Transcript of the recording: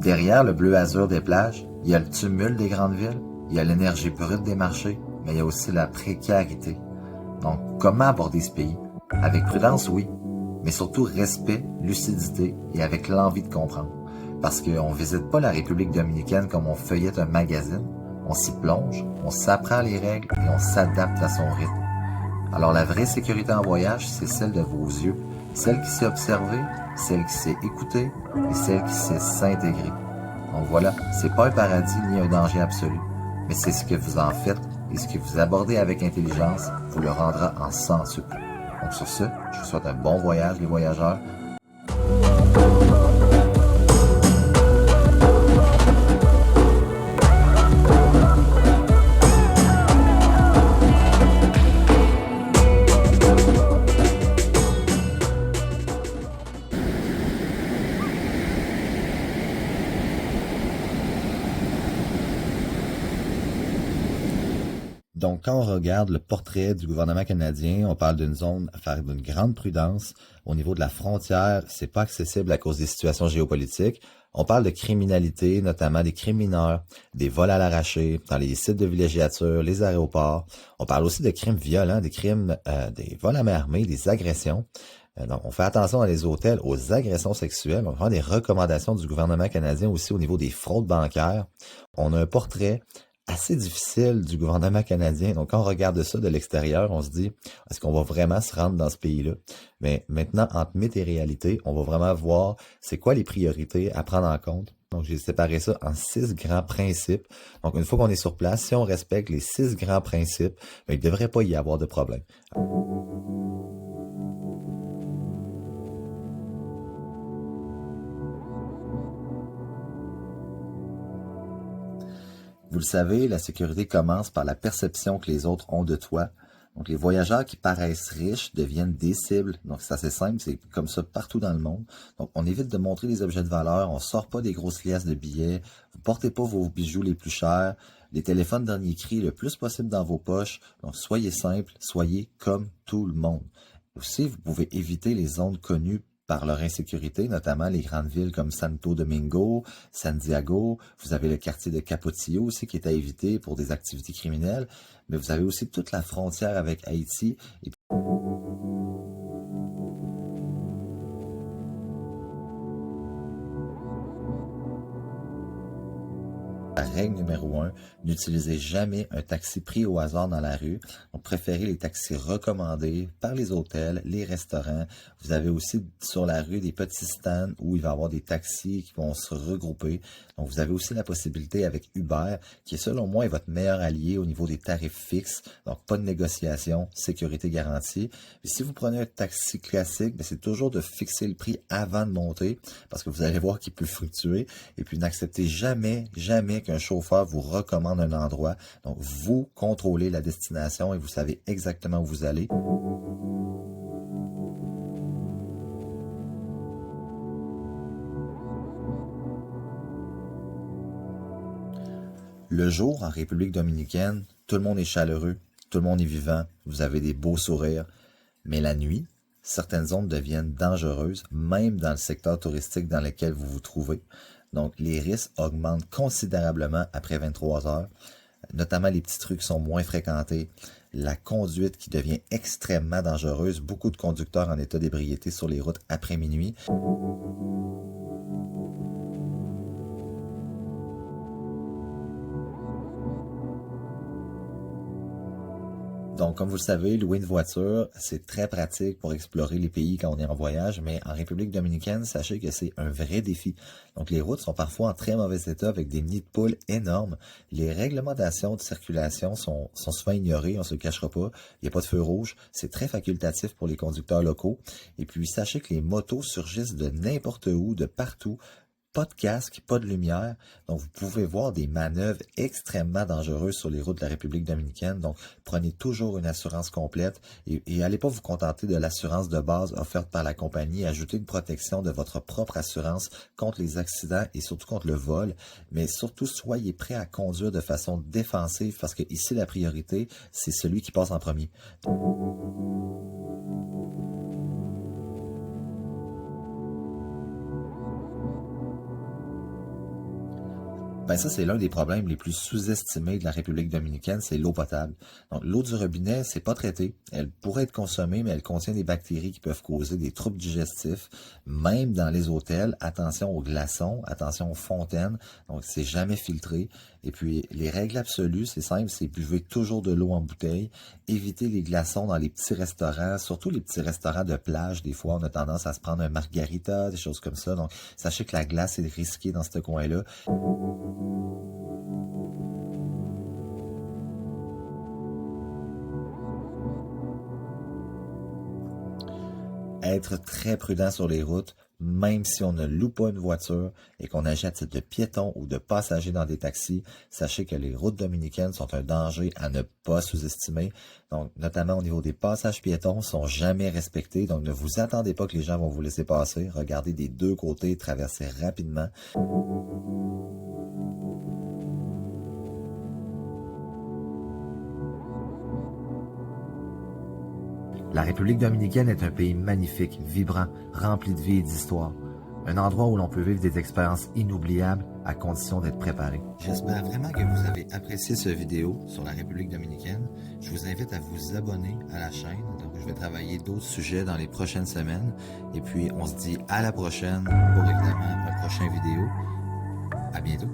Derrière le bleu azur des plages, il y a le tumulte des grandes villes, il y a l'énergie brute des marchés, mais il y a aussi la précarité. Donc, comment aborder ce pays? Avec prudence, oui, mais surtout respect, lucidité et avec l'envie de comprendre. Parce qu'on ne visite pas la République dominicaine comme on feuillette un magazine, on s'y plonge, on s'apprend les règles et on s'adapte à son rythme. Alors la vraie sécurité en voyage, c'est celle de vos yeux, celle qui sait observer, celle qui sait écouter et celle qui sait s'intégrer. Donc voilà, c'est pas un paradis ni un danger absolu, mais c'est ce que vous en faites et ce que vous abordez avec intelligence vous le rendra en centuple. Donc sur ce, je vous souhaite un bon voyage les voyageurs. Donc, quand on regarde le portrait du gouvernement canadien, on parle d'une zone à faire d'une grande prudence. Au niveau de la frontière, c'est pas accessible à cause des situations géopolitiques. On parle de criminalité, notamment des crimes mineurs, des vols à l'arraché, dans les sites de villégiature, les aéroports. On parle aussi de crimes violents, des vols à main armée, des agressions. Donc, on fait attention dans les hôtels aux agressions sexuelles. On prend des recommandations du gouvernement canadien aussi au niveau des fraudes bancaires. On a un portrait assez difficile du gouvernement canadien. Donc, quand on regarde ça de l'extérieur, on se dit, est-ce qu'on va vraiment se rendre dans ce pays-là? Mais maintenant, entre mythe et réalité, on va vraiment voir c'est quoi les priorités à prendre en compte. Donc, j'ai séparé ça en 6 grands principes. Donc, une fois qu'on est sur place, si on respecte les 6 grands principes, il ne devrait pas y avoir de problème. Vous le savez, la sécurité commence par la perception que les autres ont de toi. Donc, les voyageurs qui paraissent riches deviennent des cibles. Donc, c'est assez simple, c'est comme ça partout dans le monde. Donc, on évite de montrer des objets de valeur, on sort pas des grosses liasses de billets, vous portez pas vos bijoux les plus chers, les téléphones dernier cri le plus possible dans vos poches. Donc, soyez simple, soyez comme tout le monde. Aussi, vous pouvez éviter les zones connues par leur insécurité, notamment les grandes villes comme Santo Domingo, San Diego. Vous avez le quartier de Capotillo aussi qui est à éviter pour des activités criminelles. Mais vous avez aussi toute la frontière avec Haïti. Et la règle numéro 1, n'utilisez jamais un taxi pris au hasard dans la rue. Donc, préférez les taxis recommandés par les hôtels, les restaurants. Vous avez aussi sur la rue des petits stands où il va y avoir des taxis qui vont se regrouper. Donc, vous avez aussi la possibilité avec Uber, qui est selon moi est votre meilleur allié au niveau des tarifs fixes. Donc, pas de négociation, sécurité garantie. Et si vous prenez un taxi classique, c'est toujours de fixer le prix avant de monter parce que vous allez voir qu'il peut fluctuer. Et puis, n'acceptez jamais qu'un chauffeur vous recommande un endroit. Donc, vous contrôlez la destination et vous savez exactement où vous allez. Le jour, en République dominicaine, tout le monde est chaleureux, tout le monde est vivant, vous avez des beaux sourires. Mais la nuit, certaines zones deviennent dangereuses, même dans le secteur touristique dans lequel vous vous trouvez. Donc, les risques augmentent considérablement après 23 heures, notamment les petits trucs sont moins fréquentés, la conduite qui devient extrêmement dangereuse, beaucoup de conducteurs en état d'ébriété sur les routes après minuit. Donc, comme vous le savez, louer une voiture, c'est très pratique pour explorer les pays quand on est en voyage, mais en République dominicaine, sachez que c'est un vrai défi. Donc, les routes sont parfois en très mauvais état avec des nids de poules énormes. Les réglementations de circulation sont souvent ignorées, on se le cachera pas. Il n'y a pas de feu rouge. C'est très facultatif pour les conducteurs locaux. Et puis, sachez que les motos surgissent de n'importe où, de partout. Pas de casque, pas de lumière. Donc, vous pouvez voir des manœuvres extrêmement dangereuses sur les routes de la République dominicaine. Donc, prenez toujours une assurance complète et allez pas vous contenter de l'assurance de base offerte par la compagnie. Ajoutez une protection de votre propre assurance contre les accidents et surtout contre le vol. Mais surtout, soyez prêt à conduire de façon défensive parce que ici, la priorité, c'est celui qui passe en premier. Ben ça, c'est l'un des problèmes les plus sous-estimés de la République dominicaine, c'est l'eau potable. Donc, l'eau du robinet, c'est pas traité. Elle pourrait être consommée, mais elle contient des bactéries qui peuvent causer des troubles digestifs. Même dans les hôtels, attention aux glaçons, attention aux fontaines. Donc, c'est jamais filtré. Et puis, les règles absolues, c'est simple, c'est buvez toujours de l'eau en bouteille. Évitez les glaçons dans les petits restaurants, surtout les petits restaurants de plage. Des fois, on a tendance à se prendre un margarita, des choses comme ça. Donc, sachez que la glace est risquée dans ce coin-là. Être très prudent sur les routes, même si on ne loue pas une voiture et qu'on agit à titre de piéton ou de passager dans des taxis, sachez que les routes dominicaines sont un danger à ne pas sous-estimer. Donc, notamment au niveau des passages piétons, sont jamais respectés. Donc, ne vous attendez pas que les gens vont vous laisser passer. Regardez des deux côtés, traversez rapidement. La République dominicaine est un pays magnifique, vibrant, rempli de vie et d'histoire. Un endroit où l'on peut vivre des expériences inoubliables à condition d'être préparé. J'espère vraiment que vous avez apprécié cette vidéo sur la République dominicaine. Je vous invite à vous abonner à la chaîne. Donc, je vais travailler d'autres sujets dans les prochaines semaines. Et puis, on se dit à la prochaine pour évidemment une prochaine vidéo. À bientôt.